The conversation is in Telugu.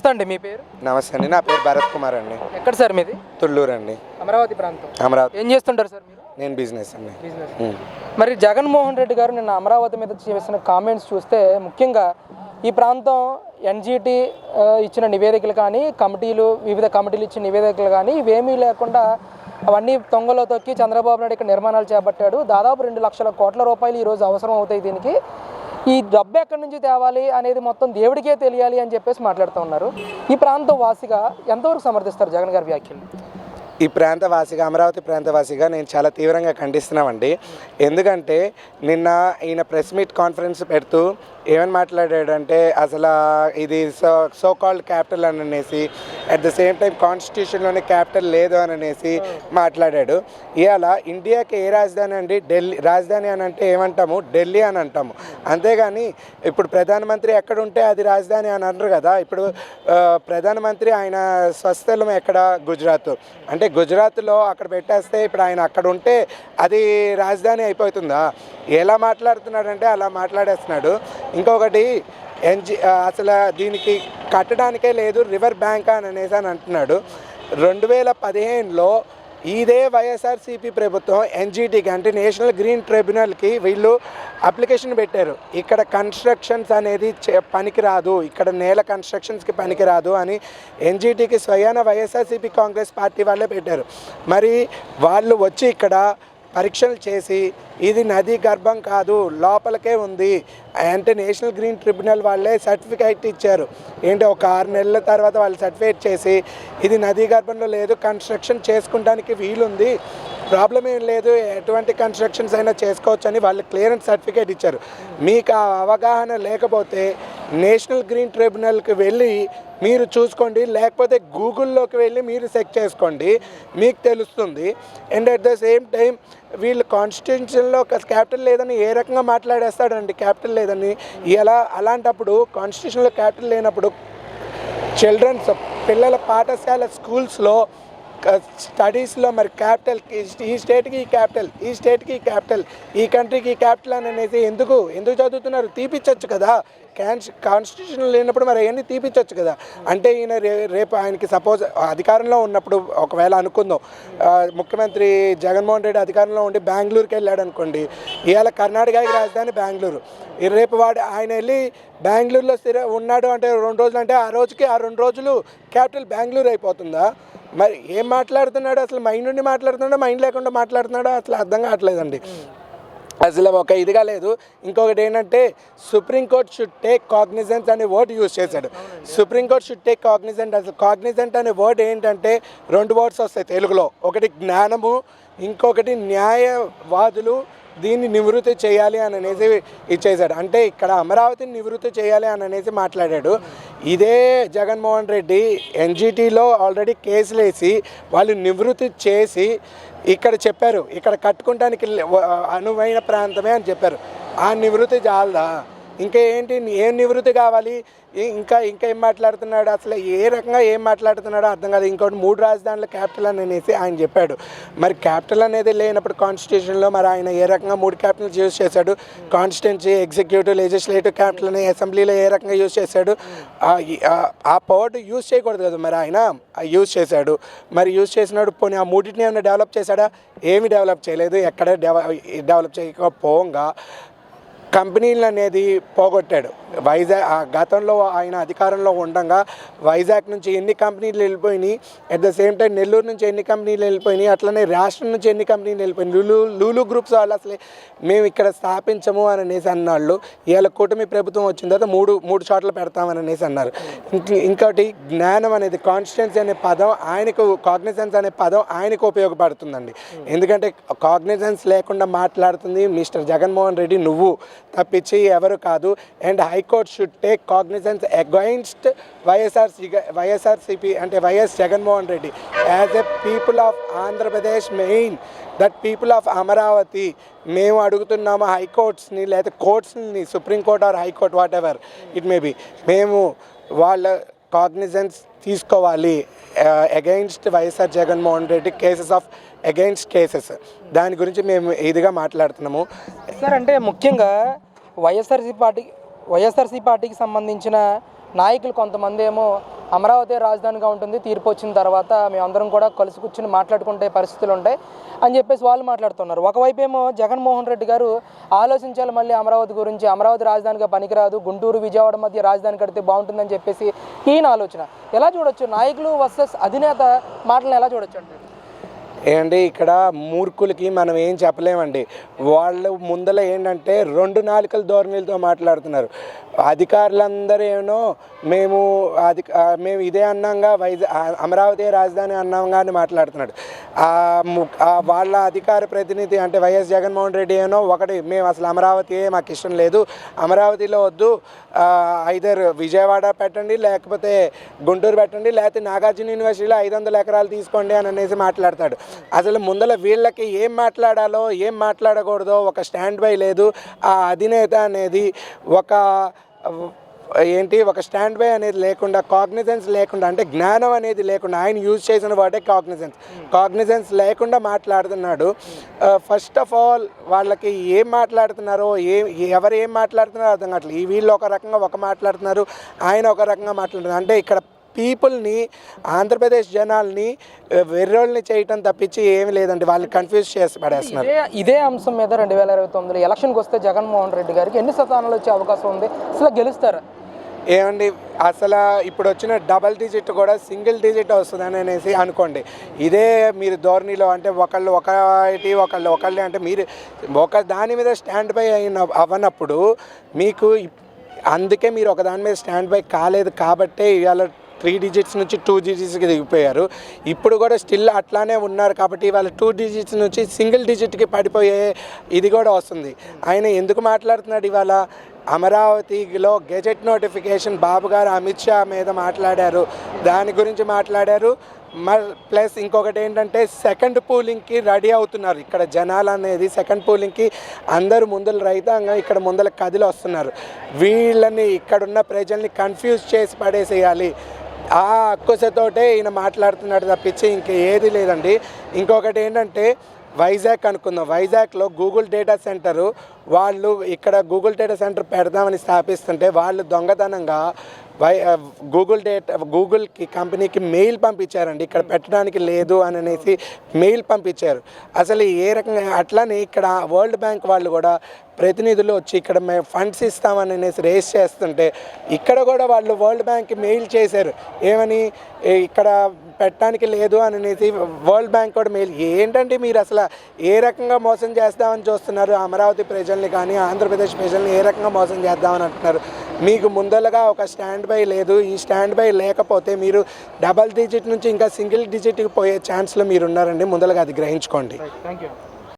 నమస్తే అండి, మీ పేరు? నమస్తే అండి, నా పేరు భరత్ కుమార్ అండి. ఎక్కడ సార్ మీది? తుళ్ళూరు అండి, అమరావతి ప్రాంతం. అమరావతి. ఏం చేస్తుంటారు సార్ మీరు? నేను బిజినెస్ అండి. మరి జగన్మోహన్ రెడ్డి గారు నిన్న అమరావతి మీద చేసిన కామెంట్స్ చూస్తే ముఖ్యంగా ఈ ప్రాంతం ఎన్జిటి ఇచ్చిన నివేదికలు కానీ వివిధ కమిటీలు ఇచ్చిన నివేదికలు కానీ ఇవేమీ లేకుండా అవన్నీ తొంగలో తొక్కి చంద్రబాబు నాయుడు ఇక్కడ నిర్మాణాలు చేపట్టాడు. దాదాపు 2 లక్షల కోట్ల రూపాయలు ఈరోజు అవసరం అవుతాయి దీనికి. ఈ డబ్బు ఎక్కడి నుంచి తేవాలి అనేది మొత్తం దేవుడికే తెలియాలి అని చెప్పేసి మాట్లాడుతూ ఉన్నారు. ఈ ప్రాంతం వాసిగా ఎంతవరకు సమర్థిస్తారు జగన్ గారి వ్యాఖ్యలు? ఈ ప్రాంతవాసిగా, అమరావతి ప్రాంతవాసిగా నేను చాలా తీవ్రంగా ఖండిస్తున్నామండి. ఎందుకంటే నిన్న ఈయన ప్రెస్ మీట్ కాన్ఫరెన్స్ పెడుతూ ఏమని మాట్లాడాడంటే అసలు ఇది సో కాల్డ్ క్యాపిటల్ అని అనేసి, అట్ ద సేమ్ టైం కాన్స్టిట్యూషన్లోనే క్యాపిటల్ లేదు అని అనేసి మాట్లాడాడు. ఇవాళ ఇండియాకి ఏ రాజధాని అండి? ఢిల్లీ రాజధాని అని అంటే ఏమంటాము? ఢిల్లీ అని అంటాము. అంతేగాని ఇప్పుడు ప్రధానమంత్రి ఎక్కడ ఉంటే అది రాజధాని అని అనరు కదా. ఇప్పుడు ప్రధానమంత్రి ఆయన స్వస్థలం ఎక్కడ? గుజరాత్. అంటే గుజరాత్లో అక్కడ పెట్టేస్తే ఇప్పుడు ఆయన అక్కడ ఉంటే అది రాజధాని అయిపోతుందా? ఎలా మాట్లాడుతున్నాడంటే అలా మాట్లాడేస్తున్నాడు. ఇంకొకటి అసలు దీనికి కట్టడానికే లేదు, రివర్ బ్యాంక్ అని అనేసి అని అంటున్నాడు. 2015లో ఇదే వైఎస్ఆర్సీపీ ప్రభుత్వం ఎన్జిటికి అంటే నేషనల్ గ్రీన్ ట్రిబ్యునల్కి వీళ్ళు అప్లికేషన్ పెట్టారు. ఇక్కడ కన్స్ట్రక్షన్స్ అనేది పనికిరాదు, ఇక్కడ నేల కన్స్ట్రక్షన్స్కి పనికిరాదు అని ఎన్జిటికి స్వయాన వైఎస్ఆర్సీపీ కాంగ్రెస్ పార్టీ వాళ్ళే పెట్టారు. మరి వాళ్ళు వచ్చి ఇక్కడ పరీక్షలు చేసి ఇది నది గర్భం కాదు, లోపలికే ఉంది అంటే నేషనల్ గ్రీన్ ట్రిబ్యునల్ వాళ్ళే సర్టిఫికేట్ ఇచ్చారు. ఏంటి, ఒక 6 నెలల తర్వాత వాళ్ళు సర్టిఫికేట్ చేసి ఇది నదీ గర్భంలో లేదు, కన్స్ట్రక్షన్ చేసుకుంటానికి వీలుంది, ప్రాబ్లం ఏం లేదు, ఎటువంటి కన్స్ట్రక్షన్స్ అయినా చేసుకోవచ్చు అని వాళ్ళు క్లియరెన్స్ సర్టిఫికేట్ ఇచ్చారు. మీకు ఆ అవగాహన లేకపోతే నేషనల్ గ్రీన్ ట్రిబ్యునల్కి వెళ్ళి మీరు చూసుకోండి, లేకపోతే గూగుల్లోకి వెళ్ళి మీరు చెక్ చేసుకోండి, మీకు తెలుస్తుంది. And at the same time వీళ్ళు కాన్స్టిట్యూషన్లో క్యాపిటల్ లేదని ఏ రకంగా మాట్లాడేస్తాడండి? క్యాపిటల్ లేదని. ఇలా అలాంటప్పుడు కాన్స్టిట్యూషన్లో క్యాపిటల్ లేనప్పుడు పిల్లల పాఠశాల స్కూల్స్లో స్టడీస్లో మరి క్యాపిటల్, ఈ స్టేట్కి ఈ క్యాపిటల్, ఈ స్టేట్కి ఈ క్యాపిటల్, ఈ కంట్రీకి ఈ క్యాపిటల్ అని అనేది ఎందుకు చదువుతున్నారు? తీపిచ్చచ్చు కదా. కాన్స్టిట్యూషన్ లేనప్పుడు మరి అవన్నీ తీపిచ్చచ్చు కదా. అంటే ఈయన రేపు ఆయనకి సపోజ్ అధికారంలో ఉన్నప్పుడు ఒకవేళ అనుకుందాం ముఖ్యమంత్రి జగన్మోహన్ రెడ్డి అధికారంలో ఉండి బెంగళూరుకి వెళ్ళాడు అనుకోండి. ఇవాళ కర్ణాటకకి రాజధాని బెంగళూరు. రేపు ఆయన వెళ్ళి బెంగళూరులో ఉన్నాడు అంటే 2 రోజులు, అంటే ఆ రోజుకి ఆ 2 రోజులు క్యాపిటల్ బెంగళూరు అయిపోతుందా? మరి ఏం మాట్లాడుతున్నాడు? అసలు మైండ్ నుండి మాట్లాడుతున్నాడో మైండ్ లేకుండా మాట్లాడుతున్నాడో అసలు అర్థం కావట్లేదండి. అసలు ఒక ఇదిగా లేదు. ఇంకొకటి ఏంటంటే సుప్రీంకోర్టు షుడ్ టేక్ కాగ్నిజెన్స్ అనే వర్డ్ యూజ్ చేశాడు. Supreme court should take Cognizant. అసలు కాగ్నిజెంట్ అనే వర్డ్ ఏంటంటే 2 వర్డ్స్ వస్తాయి తెలుగులో. ఒకటి జ్ఞానము, ఇంకొకటి న్యాయవాదులు దీన్ని నివృత్తి చేయాలి అని అనేసి ఇచ్చేశాడు. అంటే ఇక్కడ అమరావతిని నివృత్తి చేయాలి అని అనేసి మాట్లాడాడు. ఇదే జగన్మోహన్ రెడ్డి ఎన్జిటిలో ఆల్రెడీ కేసులు వేసి వాళ్ళు నివృత్తి చేసి ఇక్కడ చెప్పారు, ఇక్కడ కట్టుకోవడానికి అనువైన ప్రాంతమే అని చెప్పారు. ఆ నివృత్తి చాలదా? ఇంకా ఏంటి, ఏం నివృత్తి కావాలి? ఇంకా ఏం మాట్లాడుతున్నాడు? అసలు ఏ రకంగా ఏం మాట్లాడుతున్నాడో అర్థం కాదు. ఇంకోటి 3 రాజధానుల క్యాపిటల్ అని అనేసి ఆయన చెప్పాడు. మరి క్యాపిటల్ అనేది లేనప్పుడు కాన్స్టిట్యూషన్లో మరి ఆయన ఏ రకంగా 3 క్యాపిటల్స్ యూజ్ చేశాడు? కాన్స్టిట్యున్సీ, ఎగ్జిక్యూటివ్, లెజిస్లేటివ్ క్యాపిటల్ అని అసెంబ్లీలో ఏ రకంగా యూజ్ చేశాడు? ఆ పవర్ యూజ్ చేయకూడదు కదా, మరి ఆయన యూజ్ చేశాడు. మరి యూజ్ చేసినాడు, పోనీ ఆ 3టిని ఏమైనా డెవలప్ చేశాడా? ఏమి డెవలప్ చేయలేదు. ఎక్కడ డెవలప్ చేయకపోగా కంపెనీలు అనేది పోగొట్టాడు. గతంలో ఆయన అధికారంలో ఉండగా వైజాగ్ నుంచి ఎన్ని కంపెనీలు వెళ్ళిపోయినాయి, at the same time Nellore నుంచి ఎన్ని కంపెనీలు వెళ్ళిపోయినాయి, అట్లనే రాష్ట్రం నుంచి ఎన్ని కంపెనీలు వెళ్ళిపోయినాయి. లూలు గ్రూప్స్ వాళ్ళు అసలు మేము ఇక్కడ స్థాపించము అని అనేసి అన్నాళ్ళు. ఇవాళ కూటమి ప్రభుత్వం వచ్చిన తర్వాత మూడు చోట్ల పెడతామని అనేసి అన్నారు. ఇంకోటి జ్ఞానం అనేది, కాన్స్టిట్యున్సీ అనే పదం ఆయనకు, కాగ్నిజెన్స్ అనే పదం ఆయనకు ఉపయోగపడుతుందండి. ఎందుకంటే కాగ్నిజెన్స్ లేకుండా మాట్లాడుతుంది మిస్టర్ జగన్మోహన్ రెడ్డి, నువ్వు తప్పించి ఎవరు కాదు. And high court should take cognizance against YSRCP అంటే YS Jaganmohan Reddy as a people of Andhra Pradesh, main that people of Amaravati. మేము అడుగుతున్నాము హైకోర్ట్స్ని లేదా కోర్ట్స్ని, supreme court or high court whatever it may be, మేము వాళ్ళ కాగ్నిజెన్స్ తీసుకోవాలి against YSR Jaganmohan Reddy cases of against cases. దాని గురించి మేము ఇదిగా మాట్లాడుతున్నాము సార్. అంటే ముఖ్యంగా వైఎస్ఆర్సీ పార్టీకి సంబంధించిన నాయకులు కొంతమంది ఏమో అమరావతి రాజధానిగా ఉంటుంది, తీర్పు వచ్చిన తర్వాత మేమందరం కూడా కలిసి కూర్చుని మాట్లాడుకుంటే పరిస్థితులు ఉంటాయి అని చెప్పేసి వాళ్ళు మాట్లాడుతున్నారు. ఒకవైపు ఏమో జగన్మోహన్ రెడ్డి గారు ఆలోచించాలి మళ్ళీ అమరావతి గురించి, అమరావతి రాజధానిగా పనికిరాదు, గుంటూరు విజయవాడ మధ్య రాజధాని కడితే బాగుంటుందని చెప్పేసి ఈయన ఆలోచన. ఎలా చూడొచ్చు నాయకులు వర్సెస్ అధినేత మాటలను ఎలా చూడొచ్చు అంటే? ఏంటి ఇక్కడ మూర్ఖులకి మనం ఏం చెప్పలేమండి. వాళ్ళు ముందల ఏంటంటే 2 నాలుకల ధోరణిలతో మాట్లాడుతున్నారు. అధికారులందరూ ఏమో మేము ఇదే అన్నాగా అమరావతి రాజధాని అన్నాగా అని మాట్లాడుతున్నాడు. వాళ్ళ అధికార ప్రతినిధి అంటే వైఎస్ జగన్మోహన్ రెడ్డి ఏమో మేము అసలు అమరావతి మాకు ఇష్టం లేదు, అమరావతిలో వద్దు, ఐదర్ విజయవాడ పెట్టండి, లేకపోతే గుంటూరు పెట్టండి, లేకపోతే నాగార్జున యూనివర్సిటీలో 500 ఎకరాలు తీసుకోండి అని అనేసి మాట్లాడతాడు. అసలు ముందల వీళ్ళకి ఏం మాట్లాడాలో ఏం మాట్లాడకూడదో ఒక స్టాండ్ బై లేదు. ఆ అధినేత అనేది ఒక స్టాండ్ బై అనేది లేకుండా, కాగ్నిజెన్స్ లేకుండా, అంటే జ్ఞానం అనేది లేకుండా, ఆయన యూజ్ చేసిన వాటే కాగ్నిజెన్స్ లేకుండా మాట్లాడుతున్నాడు. ఫస్ట్ ఆఫ్ ఆల్ వాళ్ళకి ఏం మాట్లాడుతున్నారో ఎవరు ఏం మాట్లాడుతున్నారో అర్థం కావట్లేదు. వీళ్ళు ఒక రకంగా మాట్లాడుతున్నారు, ఆయన ఒక రకంగా మాట్లాడుతున్నారు. అంటే ఇక్కడ పీపుల్ని, ఆంధ్రప్రదేశ్ జనాల్ని వెర్రోళ్ళని చేయటం తప్పించి ఏమి లేదండి. వాళ్ళని కన్ఫ్యూజ్ చేసి పడేస్తున్నారు. ఇదే అంశం మీద 2029 ఎలక్షన్కి వస్తే జగన్మోహన్ రెడ్డి గారికి ఎన్ని స్థానాలు వచ్చే అవకాశం ఉంది? అసలు గెలుస్తారు ఏమండి? అసలు ఇప్పుడు వచ్చిన డబల్ డిజిట్ కూడా సింగిల్ డిజిట్ వస్తుందని అనేసి అనుకోండి. ఇదే మీరు ధోరణిలో అంటే ఒకళ్ళు అంటే మీరు ఒక దాని మీద స్టాండ్ బై అవ్వనప్పుడు మీకు, అందుకే మీరు ఒక దాని మీద స్టాండ్ బై కాలేదు కాబట్టే ఇవాళ 3 డిజిట్స్ నుంచి 2 డిజిట్స్కి దిగిపోయారు. ఇప్పుడు కూడా స్టిల్ అట్లానే ఉన్నారు కాబట్టి ఇవాళ 2 డిజిట్స్ నుంచి సింగిల్ డిజిట్కి పడిపోయే ఇది కూడా వస్తుంది. ఆయన ఎందుకు మాట్లాడుతున్నాడు? ఇవాళ అమరావతిలో గెజెట్ నోటిఫికేషన్ బాబు గారు అమిత్ షా మీద మాట్లాడారు, దాని గురించి మాట్లాడారు. ప్లస్ ఇంకొకటి ఏంటంటే సెకండ్ పూలింగ్కి రెడీ అవుతున్నారు. ఇక్కడ జనాలు అనేది సెకండ్ పూలింగ్కి అందరూ ముందల రైతాంగం ఇక్కడ ముందల కదిలి వస్తున్నారు. వీళ్ళని ఇక్కడున్న ప్రజల్ని కన్ఫ్యూజ్ చేసి పడేసేయాలి, ఆ అక్కుసతోటే ఈయన మాట్లాడుతున్నాడు తప్పించి ఇంకేది లేదండి. ఇంకొకటి ఏంటంటే వైజాగ్ అనుకుందాం. వైజాగ్లో గూగుల్ డేటా సెంటరు వాళ్ళు ఇక్కడ గూగుల్ డేటా సెంటర్ పెడదామని స్థాపిస్తుంటే వాళ్ళు దొంగతనంగా గూగుల్కి కంపెనీకి మెయిల్ పంపించారండి, ఇక్కడ పెట్టడానికి లేదు అని అనేసి మెయిల్ పంపించారు. అసలు ఏ రకంగా? అట్లానే ఇక్కడ వరల్డ్ బ్యాంక్ వాళ్ళు కూడా ప్రతినిధులు వచ్చి ఇక్కడ మేము ఫండ్స్ ఇస్తామని అనేసి రేస్ చేస్తుంటే ఇక్కడ కూడా వాళ్ళు వరల్డ్ బ్యాంక్కి మెయిల్ చేశారు. ఏమని? ఇక్కడ పెట్టడానికి లేదు అని అనేసి వరల్డ్ బ్యాంక్ కూడా మెయిల్. ఏంటంటే మీరు అసలు ఏ రకంగా మోసం చేద్దామని చూస్తున్నారు? అమరావతి ప్రజల్ని కానీ ఆంధ్రప్రదేశ్ ప్రజల్ని ఏ రకంగా మోసం చేద్దామని అంటున్నారు? మీకు ముందరగా ఒక స్టాండ్ బై లేదు. ఈ స్టాండ్ బై లేకపోతే మీరు డబల్ డిజిట్ నుంచి ఇంకా సింగిల్ డిజిట్కి పోయే ఛాన్స్లో మీరు ఉన్నారండి. ముందరగా అది గ్రహించుకోండి. Thank you.